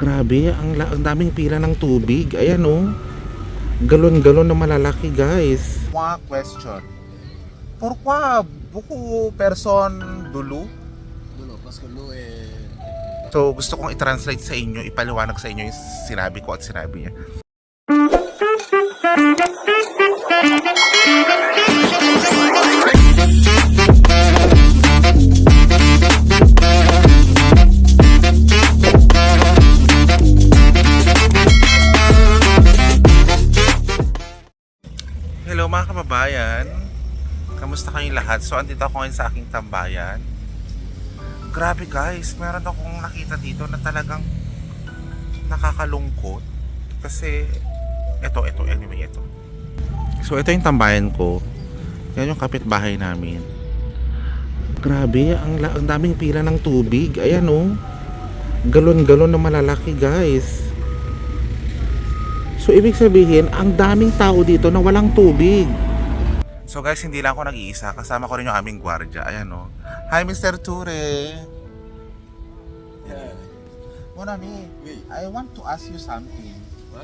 Grabe, ang daming pila ng tubig. Ayan oh. Galon-galon na malalaki, guys. One question. Pourquoi beaucoup personnes de l'eau? Parce que l'eau est... So, gusto kong i-translate sa inyo, ipaliwanag sa inyo yung sinabi ko at sinabi niya. Hello mga kababayan, kamusta kayong lahat? So andito ako ngayon sa aking tambayan. Grabe guys, meron akong nakita dito na talagang nakakalungkot. Kasi ito. So ito yung tambayan ko. Yan yung kapitbahay namin. Grabe, ang daming pila ng tubig. Ayan oh. Galon-galon na malalaki guys. So ibig sabihin, ang daming tao dito na walang tubig. So guys, hindi lang ako nag-iisa. Kasama ko rin yung aming gwardiya. Ayan o. Hi Mr. Ture. Yeah. Mon ami, Oui. I want to ask you something. What?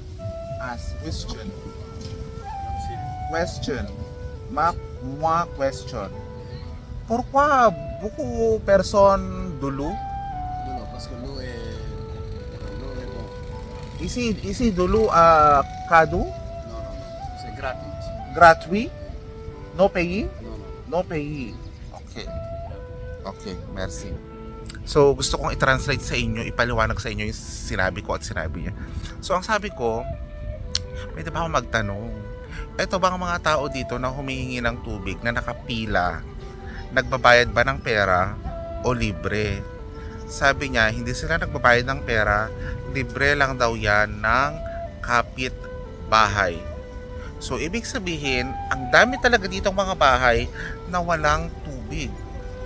Ask question. Si. Question. Moi question. Pourquoi beaucoup personnes de l'eau? Non, parce que l'eau est bon. Ici de l'eau cadeau? Non. C'est gratuit. Gratuit? No paying? Non. No paying. Okay, merci. So, gusto kong i-translate sa inyo, ipaliwanag sa inyo yung sinabi ko at sinabi niya. So, ang sabi ko, pwede ba ako magtanong? Ito bang mga tao dito na humihingi ng tubig na nakapila, nagbabayad ba ng pera o libre? Sabi niya, hindi sila nagbabayad ng pera, libre lang daw yan ng kapit bahay. So, ibig sabihin, ang dami talaga ditong mga bahay na walang tubig.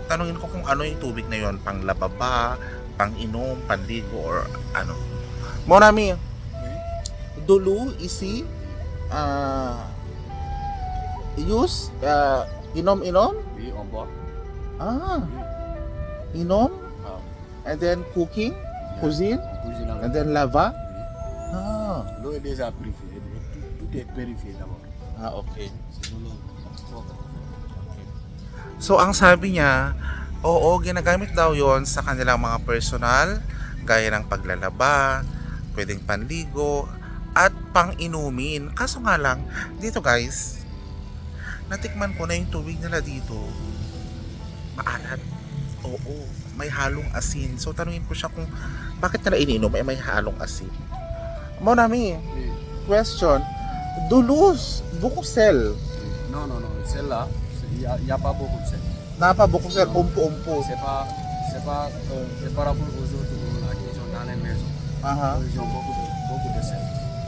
Tanungin ko kung ano yung tubig na yon, pang lababa, pang inom, panligo, or ano. Mon ami, Oui. dulu isi use inom. Oui, on boit. Inom, Ah. and then cooking, Yeah. cuisine, On cuisine avec. and then lava. Oui. L'eau est déjà purifiée. Tout est purifié d'abord. Okay. C'est de l'eau. So ang sabi niya, oo, ginagamit daw yon sa kanilang mga personal, gaya ng paglalaba, pwedeng panligo, at pang-inumin. Kaso nga lang, dito guys, natikman ko na yung tubig nila dito. Maalat. Oo, may halong asin. So tanungin ko siya kung bakit nila ininom ay may halong asin. Mon ami, Oui. question, dulus, bukusel, Non. Celle-là, il n'y a pas beaucoup de sel. napa bukusel, umpo-umpo. C'est par rapport aux autres là qui sont dans les maisons. Aha. Ils ont beaucoup de sel.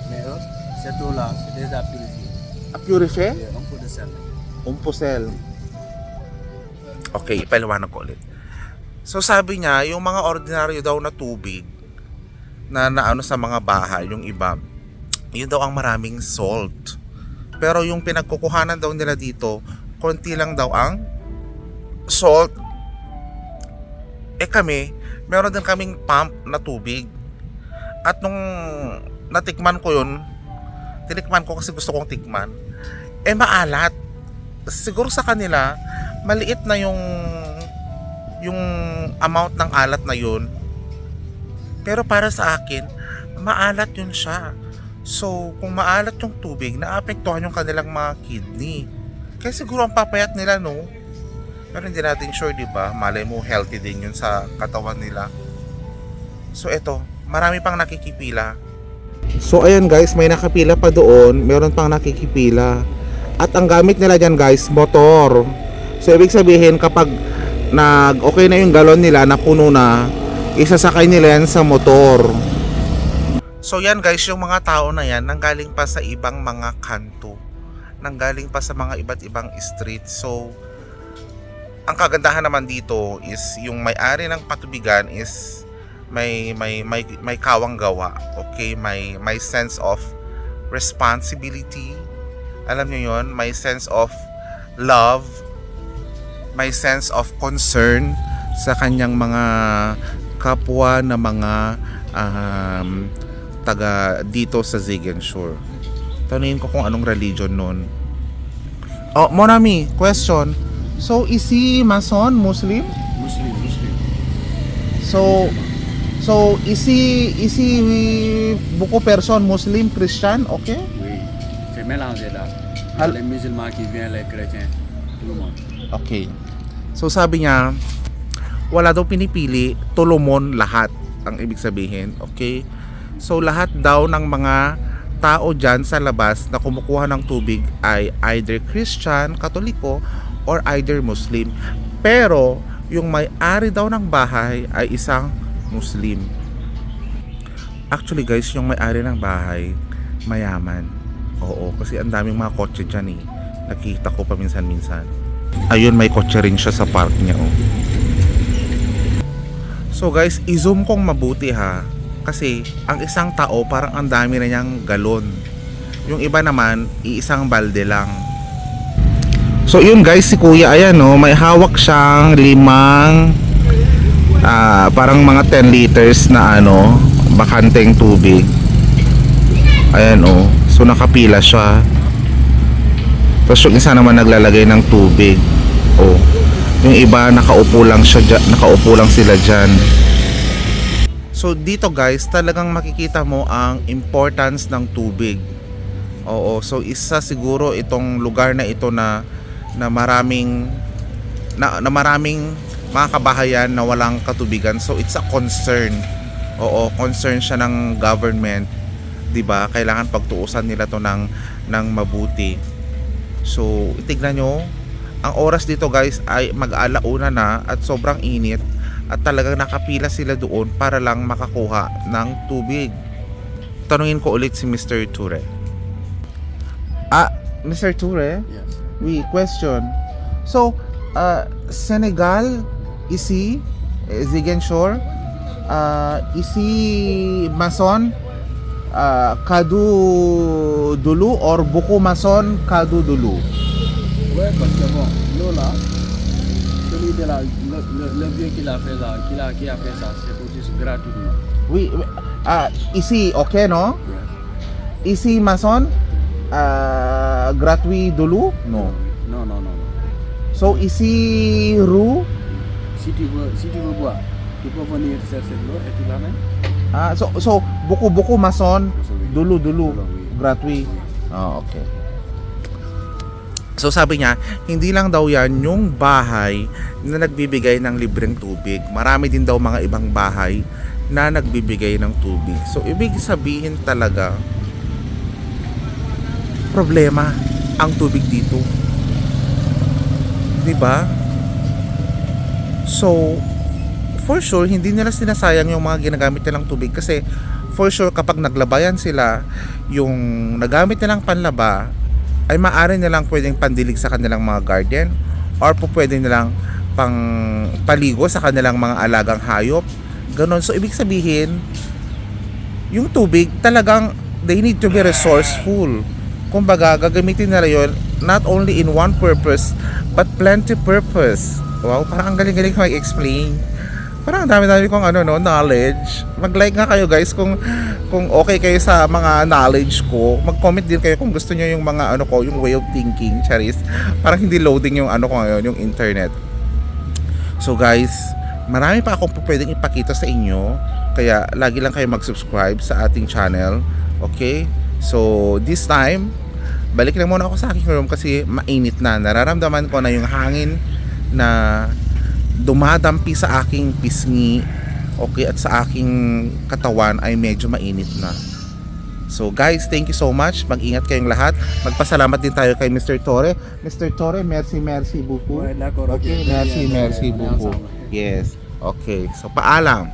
Mais eux, cette eau-là, c'est déjà purifié. A purifié? Il y a un peu de sel. Umpusel. Okay, ipaliwanag ko ulit. So sabi niya, yung mga ordinaryo daw na tubig na naano sa mga bahay, yung iba, yun daw ang maraming salt. Pero yung pinagkukuhanan daw nila dito, konti lang daw ang salt. Kami, meron din kaming pump na tubig. At nung natikman ko yun, tinikman ko kasi gusto kong tikman, maalat. Siguro sa kanila, maliit na yung amount ng alat na yun. Pero para sa akin, maalat yun siya. So, kung maalat yung tubig, naapektuhan yung kanilang mga kidney. Kaya siguro ang papayat nila, no? Pero hindi natin sure, di ba? Malay mo, healthy din yun sa katawan nila. So, eto, marami pang nakikipila. So, ayan guys, may nakapila pa doon. Meron pang nakikipila. At ang gamit nila dyan guys, motor. So, ibig sabihin, kapag okay na yung galon nila, napuno na, isasakay nila yan sa motor. So yan guys, yung mga tao na yan nanggaling pa sa ibang mga kanto, nanggaling pa sa mga iba't ibang street. So ang kagandahan naman dito is yung may-ari ng patubigan is may kawang gawa. Okay, may sense of responsibility. Alam niyo yon, may sense of love, may sense of concern sa kanyang mga kapwa na mga taga dito sa Ziguinchor. Tanungin ko kung anong religion nun. Oh, Monami, question. So, is he Mason, Muslim? Muslim, Muslim. So is he beaucoup person Muslim, Christian, okay? Oui, c'est mélangé là. Il y a les musulmans qui viennent, les chrétiens, tout le monde. Okay. So sabi niya, wala daw pinipili, tulumon lahat ang ibig sabihin, okay? So lahat daw ng mga tao dyan sa labas na kumukuha ng tubig ay either Christian, Katoliko, or either Muslim. Pero yung may-ari daw ng bahay ay isang Muslim. Actually guys, yung may-ari ng bahay mayaman. Oo, kasi ang daming mga kotse dyan eh. Nakikita ko paminsan-minsan. Ayun, may kotse rin siya sa park niya oh. So guys, i-zoom kong mabuti ha. Kasi ang isang tao parang ang dami na niyang galon. Yung iba naman, iisang balde lang. So yun guys, si kuya ayan no, may hawak siyang 5 parang mga 10 liters na ano, bakanteng tubig. Ayan oh, so nakapila siya. Tapos yung isa naman naglalagay ng tubig. Oh, yung iba nakaupo lang sila dyan. So dito guys, talagang makikita mo ang importance ng tubig. Oo, so isa siguro itong lugar na ito na maraming mga kabahayan na walang katubigan. So it's a concern. Oo, concern siya ng government, 'di ba? Kailangan pagtuusan nila 'to ng mabuti. So, tignan nyo, ang oras dito guys ay mag-alauna na at sobrang init at talagang nakapila sila doon para lang makakuha ng tubig. Tanungin ko ulit si Mr. Ture. Mr. Ture? Yes. Oui, question. So, Senegal, ici, Ziguinchor, ici, Mason, Kadou Doulou or beaucoup Mason, Kadou Doulou? Ouais, parce que bon, l'eau là, celui de là, le vieux qui a fait ça, c'est aussi gratuitement. Oui, ici, ok, no? Yes. Ici, Mason, gratuit Doulou? No. Non. So, ici, Rue? Si tu veux boire, tu peux venir chercher de l'eau et tu l'amènes. So buku Mason, dulu oui. gratuit. Okay. So sabi niya, hindi lang daw yan yung bahay na nagbibigay ng libreng tubig. Marami din daw mga ibang bahay na nagbibigay ng tubig. So ibig sabihin talaga, problema ang tubig dito. 'Di ba? So for sure, hindi nila sinasayang yung mga ginagamit nilang tubig kasi for sure kapag naglabayan sila, yung nagamit nilang panlaba ay maaari nilang pwedeng pandilig sa kanilang mga garden or po pwede nilang pang paligo sa kanilang mga alagang hayop. Ganon. So ibig sabihin, yung tubig talagang they need to be resourceful. Kumbaga, gagamitin nila yun not only in one purpose but plenty purpose. Wow, parang ang galing-galing mag-explain. Parang dami-dami kong knowledge. Mag-like nga kayo guys kung okay kayo sa mga knowledge ko. Mag-comment din kayo kung gusto niyo yung mga yung way of thinking, charis. Parang hindi loading yung ko ngayon, yung internet. So guys, marami pa akong pwedeng ipakita sa inyo. Kaya lagi lang kayo mag-subscribe sa ating channel. Okay? So this time, balik lang muna ako sa aking room kasi mainit na. Nararamdaman ko na yung hangin na dumadampi sa aking pisngi, okay, at sa aking katawan ay medyo mainit na. So guys, thank you so much. Mag-ingat kayong lahat. Magpasalamat din tayo kay Mr. Ture. Mr. Ture, merci beaucoup. Ouais, d'accord, Okay, merci beaucoup. Yes. Okay. So paalam.